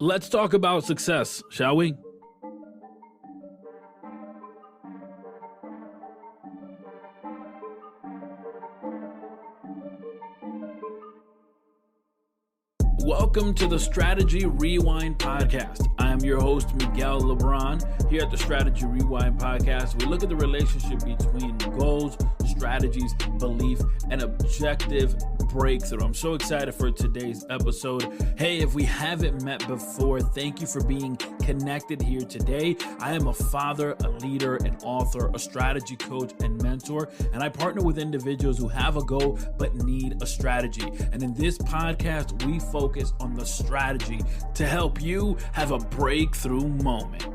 Let's talk about success, shall we? Welcome to the Strategy Rewind Podcast. I am your host, Miguel Lebron. Here at the Strategy Rewind Podcast, we look at the relationship between goals, strategies, belief, and objective breakthrough. I'm so excited for today's episode. Hey, if we haven't met before, thank you for being connected here today. I am a father, a leader, an author, a strategy coach, and mentor, and I partner with individuals who have a goal but need a strategy. And in this podcast, we focus on the strategy to help you have a breakthrough moment.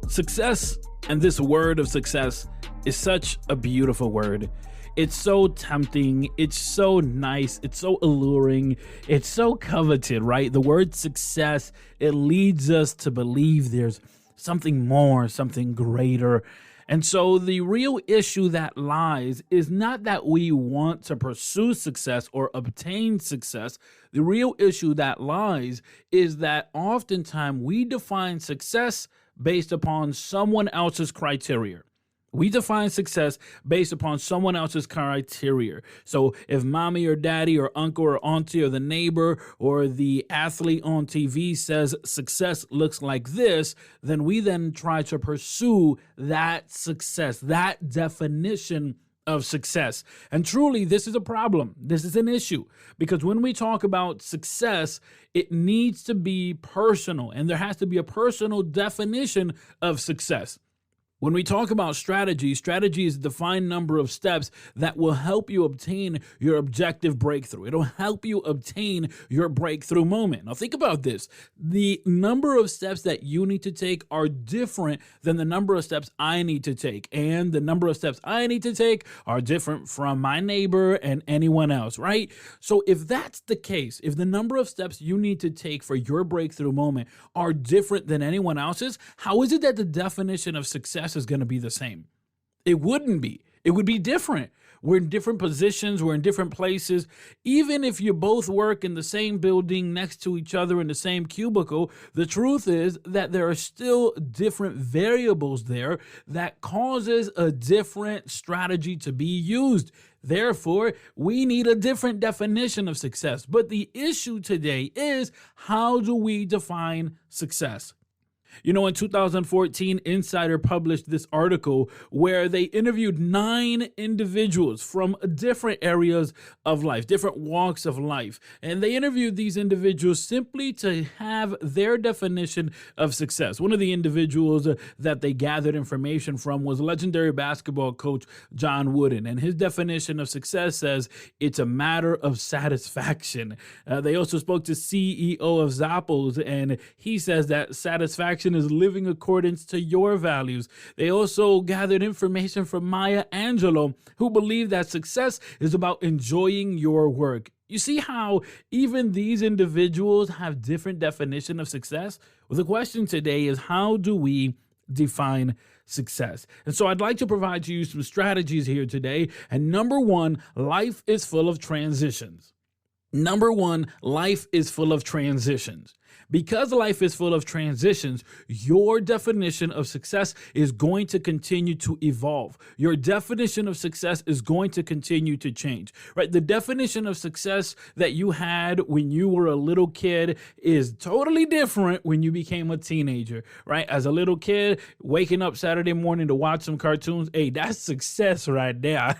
Success, and this word of success, is such a beautiful word. It's so tempting. It's so nice. It's so alluring. It's so coveted, right? The word success, it leads us to believe there's something more, something greater. And so the real issue that lies is not that we want to pursue success or obtain success. The real issue that lies is that oftentimes we define success based upon someone else's criteria. We define success based upon someone else's criteria. So if mommy or daddy or uncle or auntie or the neighbor or the athlete on TV says success looks like this, then we then try to pursue that success, that definition of success. And truly, this is a problem. This is an issue because when we talk about success, it needs to be personal, and there has to be a personal definition of success. When we talk about strategy is a defined number of steps that will help you obtain your objective breakthrough. It'll help you obtain your breakthrough moment. Now think about this. The number of steps that you need to take are different than the number of steps I need to take. And the number of steps I need to take are different from my neighbor and anyone else, right? So if that's the case, if the number of steps you need to take for your breakthrough moment are different than anyone else's, how is it that the definition of success is going to be the same? It wouldn't be. It would be different. We're in different positions. We're in different places. Even if you both work in the same building next to each other in the same cubicle, the truth is that there are still different variables there that causes a different strategy to be used. Therefore, we need a different definition of success. But the issue today is, how do we define success? You know, in 2014, Insider published this article where they interviewed 9 individuals from different areas of life, different walks of life. And they interviewed these individuals simply to have their definition of success. One of the individuals that they gathered information from was legendary basketball coach John Wooden. And his definition of success says it's a matter of satisfaction. They also spoke to CEO of Zappos, and he says that satisfaction is living accordance to your values. They also gathered information from Maya Angelou, who believed that success is about enjoying your work. You see how even these individuals have different definition of success? Well, the question today is, how do we define success? And so I'd like to provide to you some strategies here today. And number one, life is full of transitions. Number one, life is full of transitions. Because life is full of transitions, your definition of success is going to continue to evolve. Your definition of success is going to continue to change, right? The definition of success that you had when you were a little kid is totally different when you became a teenager, right? As a little kid, waking up Saturday morning to watch some cartoons, hey, that's success right there.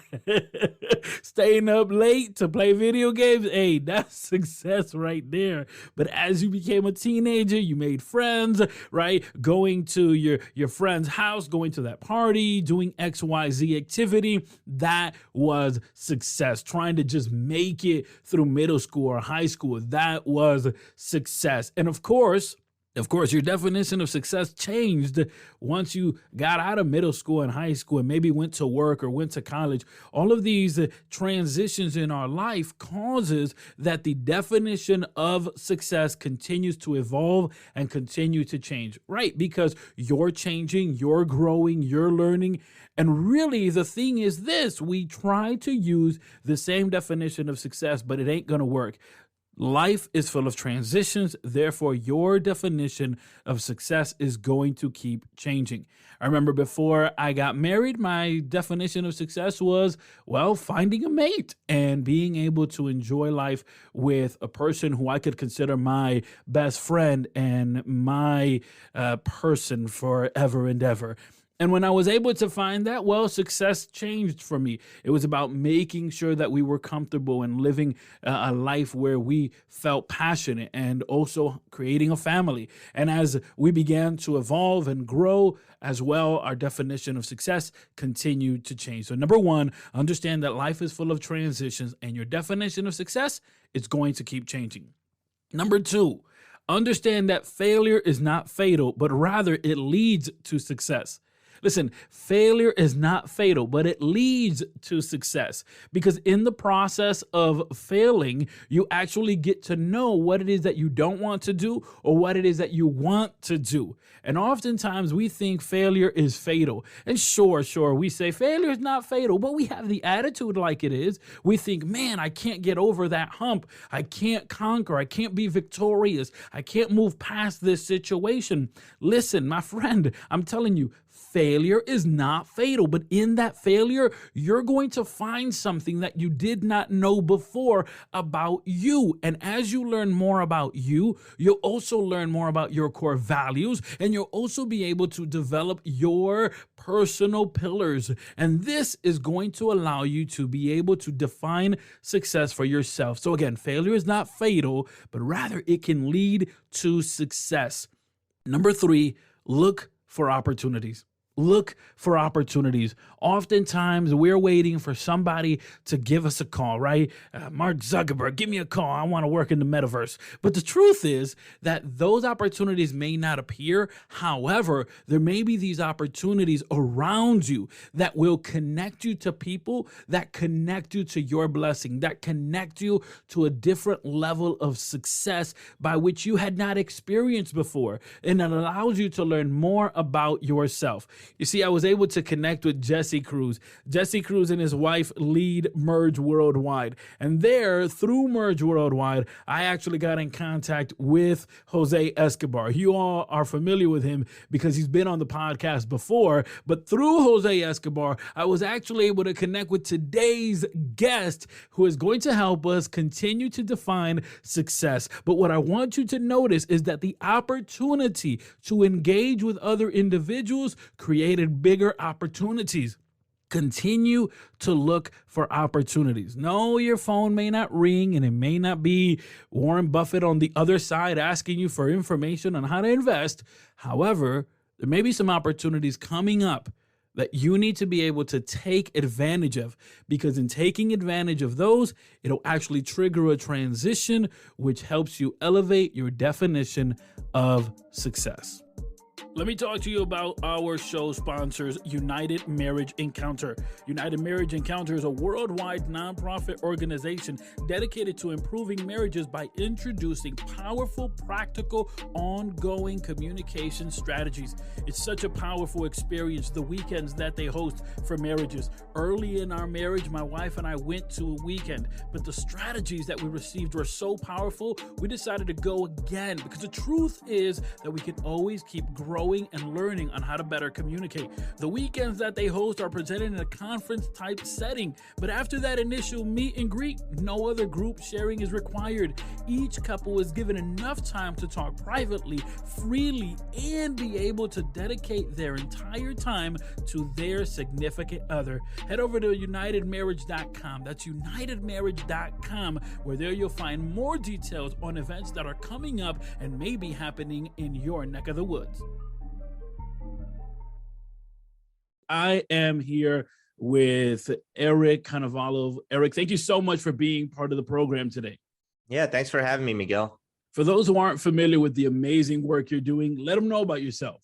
Staying up late to play video games, hey, that's success right there. But as you became a teenager, you made friends, right? Going to your friend's house, going to that party, doing XYZ activity, that was success. Trying to just make it through middle school or high school, that was success. And of course, Of course, your definition of success changed once you got out of middle school and high school and maybe went to work or went to college. All of these transitions in our life causes that the definition of success continues to evolve and continue to change, right? Because you're changing, you're growing, you're learning. And really, the thing is this: we try to use the same definition of success, but it ain't going to work. Life is full of transitions. Therefore, your definition of success is going to keep changing. I remember before I got married, my definition of success was, well, finding a mate and being able to enjoy life with a person who I could consider my best friend and my person forever and ever. And when I was able to find that, well, success changed for me. It was about making sure that we were comfortable and living a life where we felt passionate, and also creating a family. And as we began to evolve and grow as well, our definition of success continued to change. So number one, understand that life is full of transitions, and your definition of success is going to keep changing. Number two, understand that failure is not fatal, but rather it leads to success. Listen, failure is not fatal, but it leads to success, because in the process of failing, you actually get to know what it is that you don't want to do or what it is that you want to do. And oftentimes we think failure is fatal. And sure, we say failure is not fatal, but we have the attitude like it is. We think, man, I can't get over that hump. I can't conquer. I can't be victorious. I can't move past this situation. Listen, my friend, I'm telling you, failure is not fatal, but in that failure, you're going to find something that you did not know before about you. And as you learn more about you, you'll also learn more about your core values, and you'll also be able to develop your personal pillars. And this is going to allow you to be able to define success for yourself. So again, failure is not fatal, but rather it can lead to success. Number three, look for opportunities. Look for opportunities. Oftentimes, we're waiting for somebody to give us a call, right? Mark Zuckerberg, give me a call. I want to work in the metaverse. But the truth is that those opportunities may not appear. However, there may be these opportunities around you that will connect you to people, that connect you to your blessing, that connect you to a different level of success by which you had not experienced before. And it allows you to learn more about yourself. You see, I was able to connect with Jesse Cruz. Jesse Cruz and his wife lead Merge Worldwide. And there, through Merge Worldwide, I actually got in contact with Jose Escobar. You all are familiar with him because he's been on the podcast before. But through Jose Escobar, I was actually able to connect with today's guest, who is going to help us continue to define success. But what I want you to notice is that the opportunity to engage with other individuals created bigger opportunities. Continue to look for opportunities. No, your phone may not ring and it may not be Warren Buffett on the other side asking you for information on how to invest. However, there may be some opportunities coming up that you need to be able to take advantage of, because in taking advantage of those, it'll actually trigger a transition which helps you elevate your definition of success. Let me talk to you about our show sponsors, United Marriage Encounter. United Marriage Encounter is a worldwide nonprofit organization dedicated to improving marriages by introducing powerful, practical, ongoing communication strategies. It's such a powerful experience, the weekends that they host for marriages. Early in our marriage, my wife and I went to a weekend, but the strategies that we received were so powerful, we decided to go again, because the truth is that we can always keep growing and learning on how to better communicate. The weekends that they host are presented in a conference type setting, but after that initial meet and greet, no other group sharing is required. Each couple is given enough time to talk privately, freely, and be able to dedicate their entire time to their significant other. Head over to unitedmarriage.com. That's unitedmarriage.com, where there you'll find more details on events that are coming up and may be happening in your neck of the woods. I am here with Eric Konovalov. Eric, thank you so much for being part of the program today. Yeah, thanks for having me, Miguel. For those who aren't familiar with the amazing work you're doing, let them know about yourself.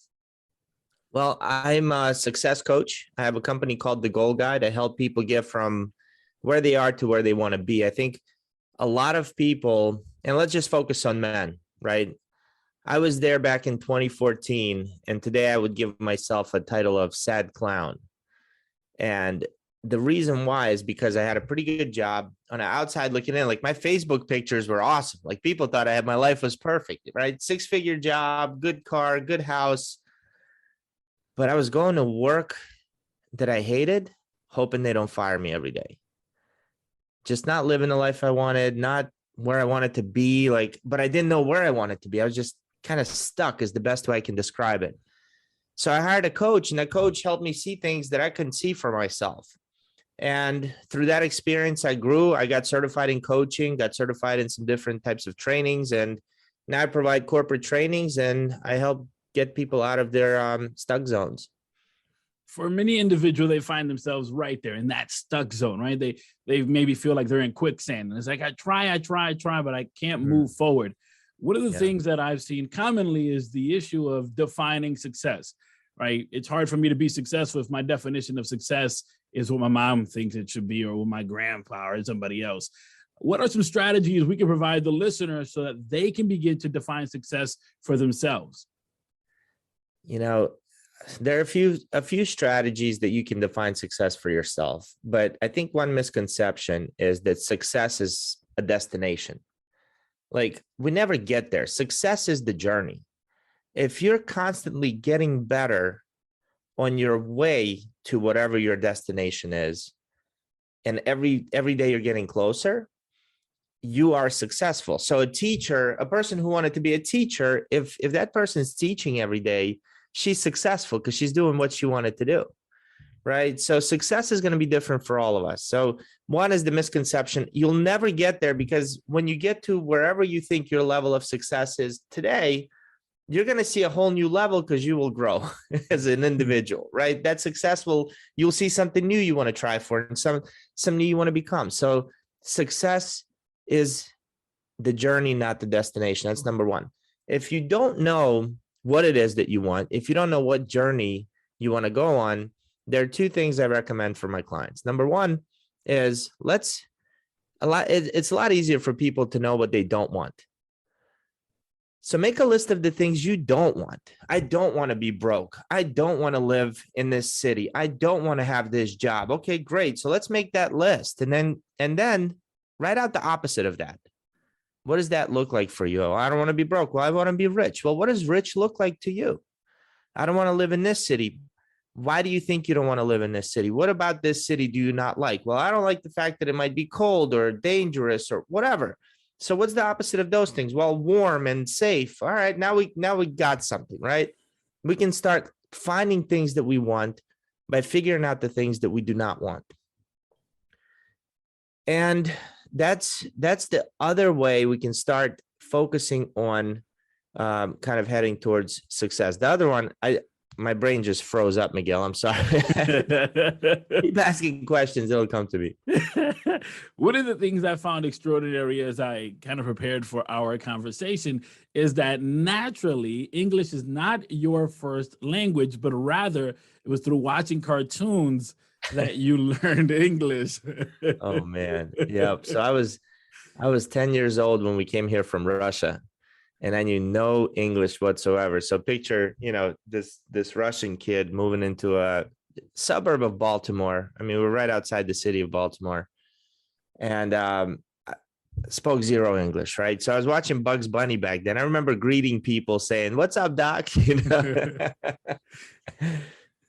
Well, I'm a success coach. I have a company called The Goal Guide. I help people get from where they are to where they want to be. I think a lot of people, and let's just focus on men, right? I was there back in 2014, and today I would give myself a title of sad clown. And the reason why is because I had a pretty good job. On the outside looking in, like my Facebook pictures were awesome. Like people thought my life was perfect, right? 6-figure job, good car, good house. But I was going to work that I hated, hoping they don't fire me every day. Just not living the life I wanted, not where I wanted to be, but I didn't know where I wanted to be. I was just kind of stuck is the best way I can describe it. So I hired a coach, and that coach helped me see things that I couldn't see for myself. And through that experience, I grew. I got certified in coaching, got certified in some different types of trainings. And now I provide corporate trainings, and I help get people out of their stuck zones. For many individuals, they find themselves right there in that stuck zone, right? They maybe feel like they're in quicksand. And it's like, I try, but I can't move forward. One of the things that I've seen commonly is the issue of defining success, right? It's hard for me to be successful if my definition of success is what my mom thinks it should be, or what my grandpa or somebody else. What are some strategies we can provide the listener so that they can begin to define success for themselves? You know, there are a few strategies that you can define success for yourself. But I think one misconception is that success is a destination. Like, we never get there. Success is the journey. If you're constantly getting better on your way to whatever your destination is, and every day you're getting closer, you are successful. So a person who wanted to be a teacher, if that person's teaching every day, she's successful because she's doing what she wanted to do, right? So success is going to be different for all of us. So one is the misconception. You'll never get there, because when you get to wherever you think your level of success is today, you're going to see a whole new level because you will grow as an individual, right? That's successful. You'll see something new you want to try for, and some new you want to become. So success is the journey, not the destination. That's number one. If you don't know what it is that you want, if you don't know what journey you want to go on, there are two things I recommend for my clients. Number one is it's a lot easier for people to know what they don't want. So make a list of the things you don't want. I don't want to be broke. I don't want to live in this city. I don't want to have this job. Okay, great. So let's make that list. And then write out the opposite of that. What does that look like for you? I don't want to be broke. Well, I want to be rich. Well, what does rich look like to you? I don't want to live in this city. Why do you think you don't want to live in this city? What about this city do you not like? Well, I don't like the fact that it might be cold or dangerous or whatever. So what's the opposite of those things? Well, warm and safe. All right, now we got something, right? We can start finding things that we want by figuring out the things that we do not want. And that's the other way we can start focusing on kind of heading towards success. The other one, my brain just froze up, Miguel. I'm sorry. Keep asking questions, it'll come to me. One of the things I found extraordinary as I kind of prepared for our conversation is that naturally English is not your first language, but rather it was through watching cartoons that you learned English. Oh man. Yep. So I was 10 years old when we came here from Russia, and I knew no English whatsoever. So picture, this Russian kid moving into a suburb of Baltimore. I mean, we're right outside the city of Baltimore, and I spoke zero English, right? So I was watching Bugs Bunny back then. I remember greeting people saying, "What's up, Doc?"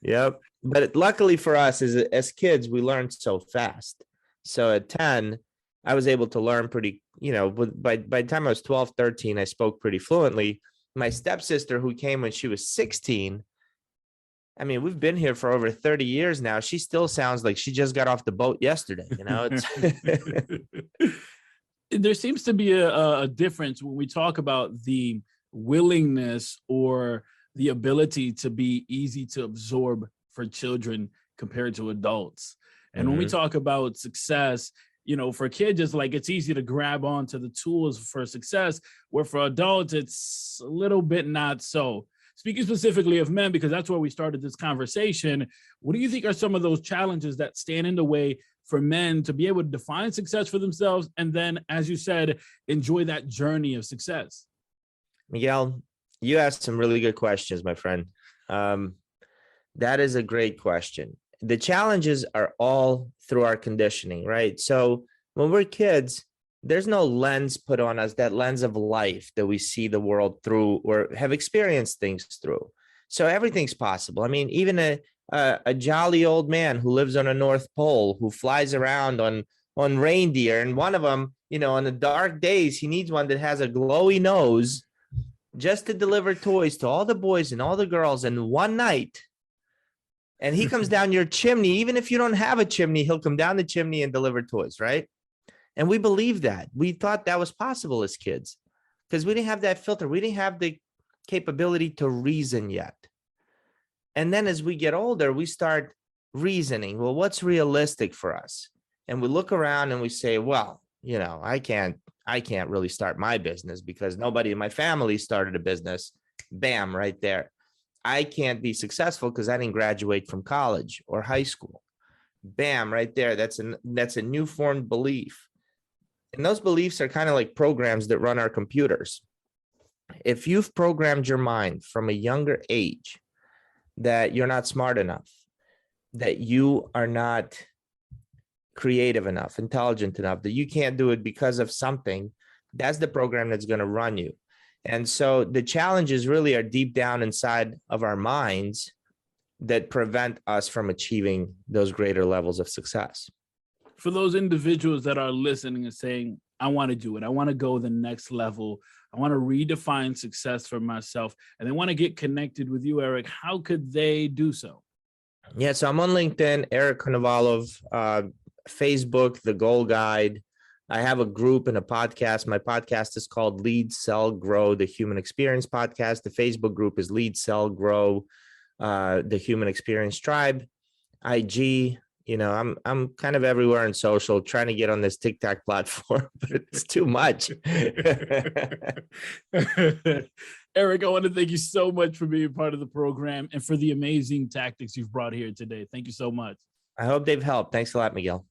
Yep. But luckily for us, as kids, we learned so fast. So at 10, I was able to learn pretty, by the time I was 12, 13, I spoke pretty fluently. My stepsister, who came when she was 16, I mean, we've been here for over 30 years now. She still sounds like she just got off the boat yesterday, There seems to be a difference when we talk about the willingness or the ability to be easy to absorb for children compared to adults. And when we talk about success, for kids, it's like it's easy to grab onto the tools for success, where for adults, it's a little bit not so. Speaking specifically of men, because that's where we started this conversation, what do you think are some of those challenges that stand in the way for men to be able to define success for themselves and then, as you said, enjoy that journey of success? Miguel, you asked some really good questions, my friend. That is a great question. The challenges are all through our conditioning, right? So when we're kids, there's no lens put on us, that lens of life that we see the world through or have experienced things through. So everything's possible. I mean, even a jolly old man who lives on a North Pole, who flies around on reindeer, and one of them, on the dark days, he needs one that has a glowy nose just to deliver toys to all the boys and all the girls in one night. And he comes down your chimney. Even if you don't have a chimney, he'll come down the chimney and deliver toys, right? And we believed that. We thought that was possible as kids because we didn't have that filter. We didn't have the capability to reason yet. And then as we get older, we start reasoning. Well, what's realistic for us? And we look around and we say, well, I can't really start my business because nobody in my family started a business. Bam, right there. I can't be successful because I didn't graduate from college or high school. Bam, right there. That's a new formed belief. And those beliefs are kind of like programs that run our computers. If you've programmed your mind from a younger age that you're not smart enough, that you are not creative enough, intelligent enough, that you can't do it because of something, that's the program that's going to run you. And so the challenges really are deep down inside of our minds that prevent us from achieving those greater levels of success. For those individuals that are listening and saying, I want to do it, I want to go the next level, I want to redefine success for myself, and they want to get connected with you, Eric, how could they do so? Yeah, so I'm on LinkedIn, Eric Konovalov, Facebook, The Goal Guide. I have a group and a podcast. My podcast is called Lead, Sell, Grow, the Human Experience Podcast. The Facebook group is Lead, Sell, Grow, the Human Experience Tribe. IG, I'm kind of everywhere on social, trying to get on this TikTok platform, but it's too much. Eric, I want to thank you so much for being part of the program and for the amazing tactics you've brought here today. Thank you so much. I hope they've helped. Thanks a lot, Miguel.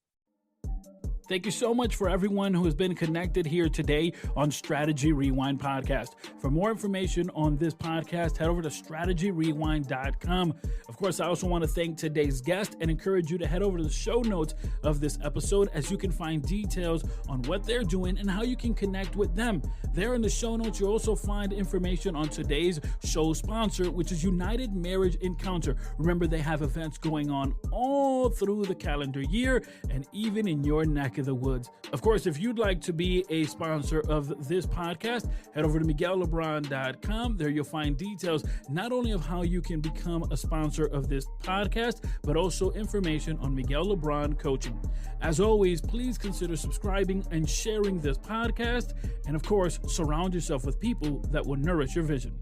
Thank you so much for everyone who has been connected here today on Strategy Rewind Podcast. For more information on this podcast, head over to strategyrewind.com. Of course, I also want to thank today's guest and encourage you to head over to the show notes of this episode, as you can find details on what they're doing and how you can connect with them. There in the show notes, you'll also find information on today's show sponsor, which is United Marriage Encounter. Remember, they have events going on all through the calendar year and even in your neck of the woods. Of course, if you'd like to be a sponsor of this podcast, head over to MiguelLebron.com. There you'll find details not only of how you can become a sponsor of this podcast, but also information on Miguel Lebron coaching. As always, please consider subscribing and sharing this podcast. And of course, surround yourself with people that will nourish your vision.